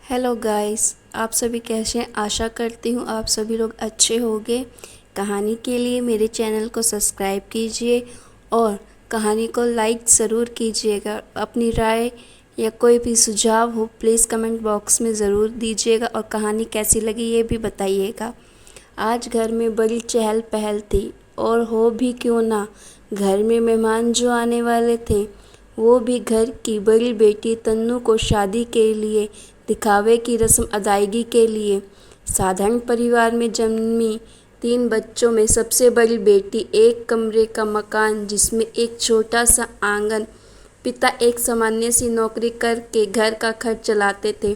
Hello guys, आप सभी कैसे हैं। आशा करती हूँ आप सभी लोग अच्छे होंगे। कहानी के लिए मेरे चैनल को सब्सक्राइब कीजिए और कहानी को लाइक ज़रूर कीजिएगा। अपनी राय या कोई भी सुझाव हो प्लीज़ कमेंट बॉक्स में ज़रूर दीजिएगा और कहानी कैसी लगी ये भी बताइएगा। आज घर में बड़ी चहल पहल थी और हो भी क्यों ना, घर में मेहमान जो आने वाले थे वो भी घर की बड़ी बेटी तन्नू को शादी के लिए दिखावे की रस्म अदायगी के लिए। साधारण परिवार में जन्मी 3 बच्चों में सबसे बड़ी बेटी, एक कमरे का मकान जिसमें एक छोटा सा आंगन। पिता एक सामान्य सी नौकरी करके घर का खर्च चलाते थे।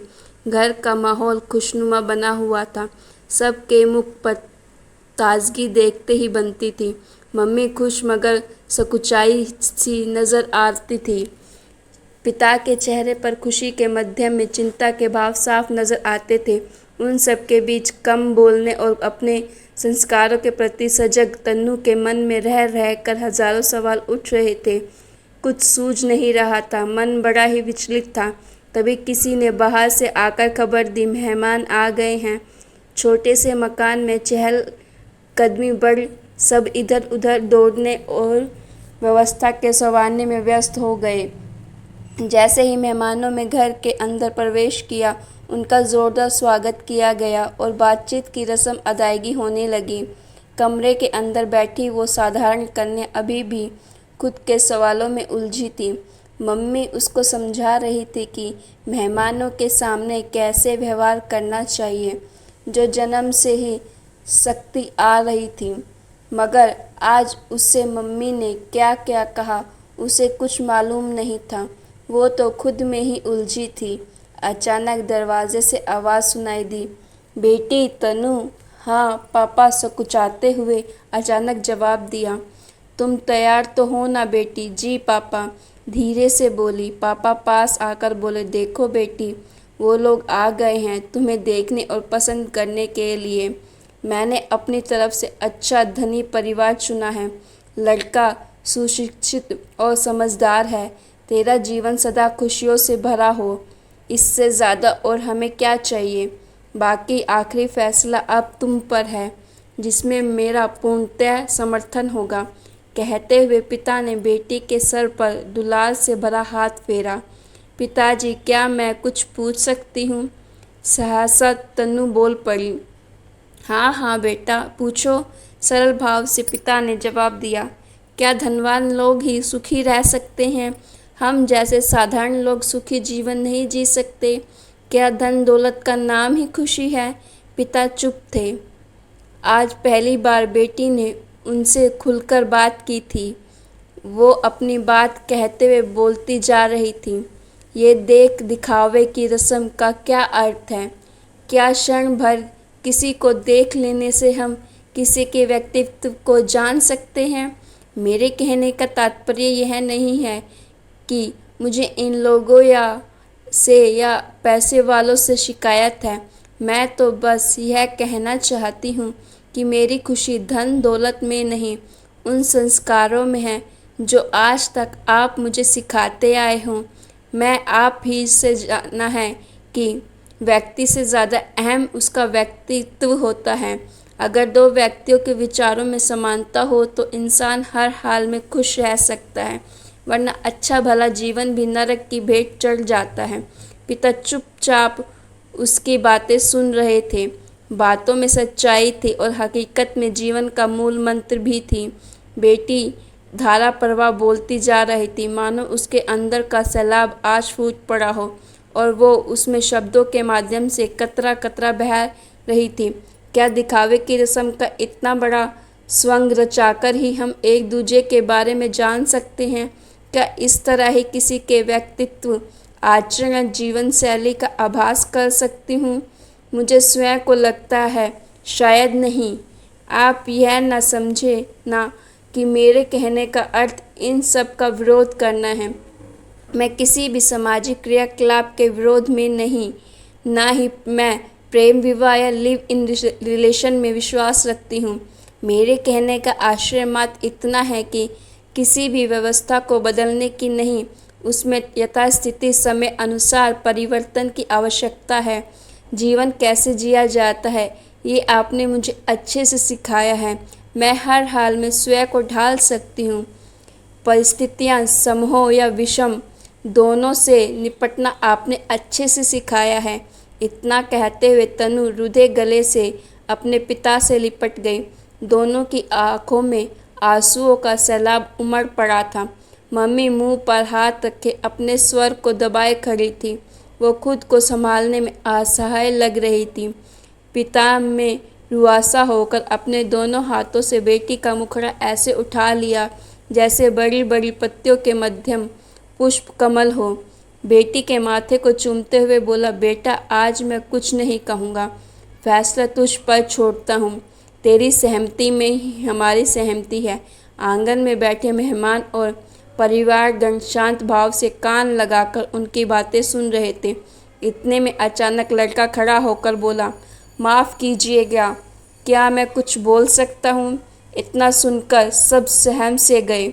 घर का माहौल खुशनुमा बना हुआ था। सबके मुख पर ताजगी देखते ही बनती थी। मम्मी खुश मगर सकुचाई सी नज़र आती थी। पिता के चेहरे पर खुशी के मध्य में चिंता के भाव साफ नजर आते थे। उन सब के बीच कम बोलने और अपने संस्कारों के प्रति सजग तन्नू के मन में रह रहकर हजारों सवाल उठ रहे थे। कुछ सूझ नहीं रहा था, मन बड़ा ही विचलित था। तभी किसी ने बाहर से आकर खबर दी, मेहमान आ गए हैं। छोटे से मकान में चहल कदमी बढ़ सब इधर उधर दौड़ने और व्यवस्था के संवारने में व्यस्त हो गए। जैसे ही मेहमानों में घर के अंदर प्रवेश किया, उनका जोरदार स्वागत किया गया और बातचीत की रस्म अदायगी होने लगी। कमरे के अंदर बैठी वो साधारण कन्या अभी भी खुद के सवालों में उलझी थी। मम्मी उसको समझा रही थी कि मेहमानों के सामने कैसे व्यवहार करना चाहिए, जो जन्म से ही सख्ती आ रही थी। मगर आज उससे मम्मी ने क्या क्या कहा उसे कुछ मालूम नहीं था। वो तो खुद में ही उलझी थी। अचानक दरवाजे से आवाज़ सुनाई दी, बेटी तनु। हाँ, पापा सकुचाते हुए अचानक जवाब दिया। तुम तैयार तो हो ना बेटी। जी पापा, धीरे से बोली। पापा पास आकर बोले, देखो बेटी, वो लोग आ गए हैं तुम्हें देखने और पसंद करने के लिए। मैंने अपनी तरफ से अच्छा धनी परिवार चुना है। लड़का सुशिक्षित और समझदार है। तेरा जीवन सदा खुशियों से भरा हो, इससे ज़्यादा और हमें क्या चाहिए। बाकी आखिरी फैसला अब तुम पर है, जिसमें मेरा पूर्णतः समर्थन होगा। कहते हुए पिता ने बेटी के सर पर दुलार से भरा हाथ फेरा। पिताजी, क्या मैं कुछ पूछ सकती हूँ? सहसा तन्नू बोल पड़ी। हाँ हाँ बेटा, पूछो, सरल भाव से पिता ने जवाब दिया। क्या धनवान लोग ही सुखी रह सकते हैं? हम जैसे साधारण लोग सुखी जीवन नहीं जी सकते? क्या धन दौलत का नाम ही खुशी है? पिता चुप थे। आज पहली बार बेटी ने उनसे खुलकर बात की थी। वो अपनी बात कहते हुए बोलती जा रही थी। ये देख दिखावे की रस्म का क्या अर्थ है? क्या क्षण भर किसी को देख लेने से हम किसी के व्यक्तित्व को जान सकते हैं? मेरे कहने का तात्पर्य यह नहीं है कि मुझे इन लोगों या पैसे वालों से शिकायत है। मैं तो बस यह कहना चाहती हूँ कि मेरी खुशी धन दौलत में नहीं, उन संस्कारों में है जो आज तक आप मुझे सिखाते आए हों। मैं आप ही से जाना है कि व्यक्ति से ज़्यादा अहम उसका व्यक्तित्व होता है। अगर 2 व्यक्तियों के विचारों में समानता हो तो इंसान हर हाल में खुश रह सकता है, वरना अच्छा भला जीवन भी नरक की भेंट चढ़ जाता है। पिता चुपचाप उसकी बातें सुन रहे थे। बातों में सच्चाई थी और हकीकत में जीवन का मूल मंत्र भी थी। बेटी धारा प्रवाह बोलती जा रही थी, मानो उसके अंदर का सैलाब आज फूट पड़ा हो और वो उसमें शब्दों के माध्यम से कतरा कतरा बह रही थी। क्या दिखावे की रस्म का इतना बड़ा स्वंग रचाकर ही हम एक दूसरे के बारे में जान सकते हैं? क्या इस तरह ही किसी के व्यक्तित्व, आचरण, जीवन शैली का आभास कर सकती हूँ? मुझे स्वयं को लगता है शायद नहीं। आप यह न समझे ना कि मेरे कहने का अर्थ इन सब का विरोध करना है। मैं किसी भी सामाजिक क्रियाकलाप के विरोध में नहीं, ना ही मैं प्रेम विवाह या लिव इन रिलेशन में विश्वास रखती हूँ। मेरे कहने का आशय मात्र इतना है कि किसी भी व्यवस्था को बदलने की नहीं, उसमें यथास्थिति समय अनुसार परिवर्तन की आवश्यकता है। जीवन कैसे जिया जाता है ये आपने मुझे अच्छे से सिखाया है। मैं हर हाल में स्वयं को ढाल सकती हूँ। परिस्थितियाँ सम हो या विषम, दोनों से निपटना आपने अच्छे से सिखाया है। इतना कहते हुए तनु रुधे गले से अपने पिता से लिपट गई। दोनों की आंखों में आंसुओं का सैलाब उमड़ पड़ा था। मम्मी मुंह पर हाथ रखे अपने स्वर को दबाए खड़ी थी। वो खुद को संभालने में असहाय लग रही थी। पिता में रुआसा होकर अपने दोनों हाथों से बेटी का मुखड़ा ऐसे उठा लिया जैसे बड़ी बड़ी पत्तियों के मध्यम पुष्प कमल हो। बेटी के माथे को चूमते हुए बोला, बेटा आज मैं कुछ नहीं कहूँगा, फैसला तुझ पर छोड़ता हूँ। तेरी सहमति में ही हमारी सहमति है। आंगन में बैठे मेहमान और परिवारगण शांत भाव से कान लगाकर उनकी बातें सुन रहे थे। इतने में अचानक लड़का खड़ा होकर बोला, माफ़ कीजिएगा, क्या मैं कुछ बोल सकता हूँ? इतना सुनकर सब सहम से गए।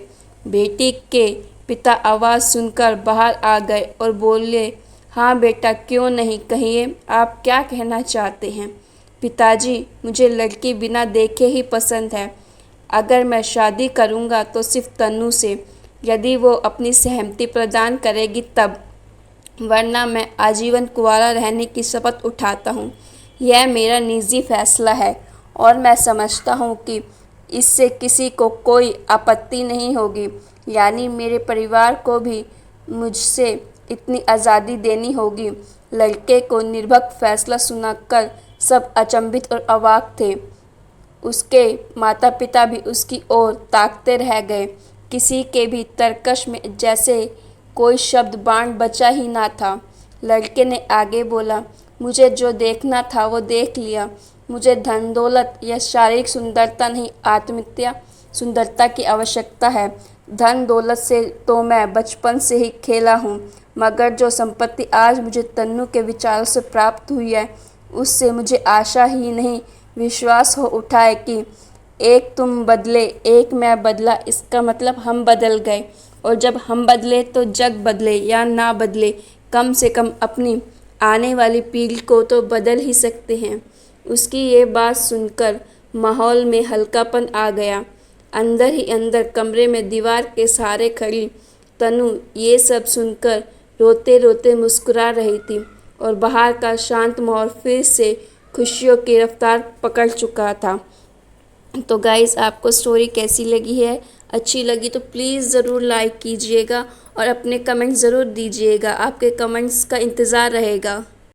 बेटी के पिता आवाज़ सुनकर बाहर आ गए और बोले, हाँ बेटा, क्यों नहीं, कहिए आप क्या कहना चाहते हैं? पिताजी, मुझे लड़की बिना देखे ही पसंद है। अगर मैं शादी करूँगा तो सिर्फ तन्नू से, यदि वो अपनी सहमति प्रदान करेगी तब, वरना मैं आजीवन कुंवारा रहने की शपथ उठाता हूँ। यह मेरा निजी फैसला है और मैं समझता हूँ कि इससे किसी को कोई आपत्ति नहीं होगी। यानी मेरे परिवार को भी मुझसे इतनी आज़ादी देनी होगी। लड़के को निर्भक फैसला सुनाकर सब अचंभित और अवाक थे। उसके माता पिता भी उसकी ओर ताकते रह गए। किसी के भी तरकश में जैसे कोई शब्द बाण बचा ही ना था। लड़के ने आगे बोला, मुझे जो देखना था वो देख लिया। मुझे धन दौलत या शारीरिक सुंदरता नहीं, आत्मीयता सुंदरता की आवश्यकता है। धन दौलत से तो मैं बचपन से ही खेला हूँ, मगर जो संपत्ति आज मुझे तन्नू के विचारों से प्राप्त हुई है उससे मुझे आशा ही नहीं विश्वास हो उठा है कि एक तुम बदले एक मैं बदला, इसका मतलब हम बदल गए। और जब हम बदले तो जग बदले या ना बदले, कम से कम अपनी आने वाली पीढ़ी को तो बदल ही सकते हैं। उसकी ये बात सुनकर माहौल में हल्कापन आ गया। अंदर ही अंदर कमरे में दीवार के सहारे खड़ी तनु ये सब सुनकर रोते रोते मुस्कुरा रही थी और बाहर का शांत माहौल फिर से खुशियों की रफ्तार पकड़ चुका था। तो गाइज़, आपको स्टोरी कैसी लगी है? अच्छी लगी तो प्लीज़ ज़रूर लाइक कीजिएगा और अपने कमेंट ज़रूर दीजिएगा। आपके कमेंट्स का इंतज़ार रहेगा।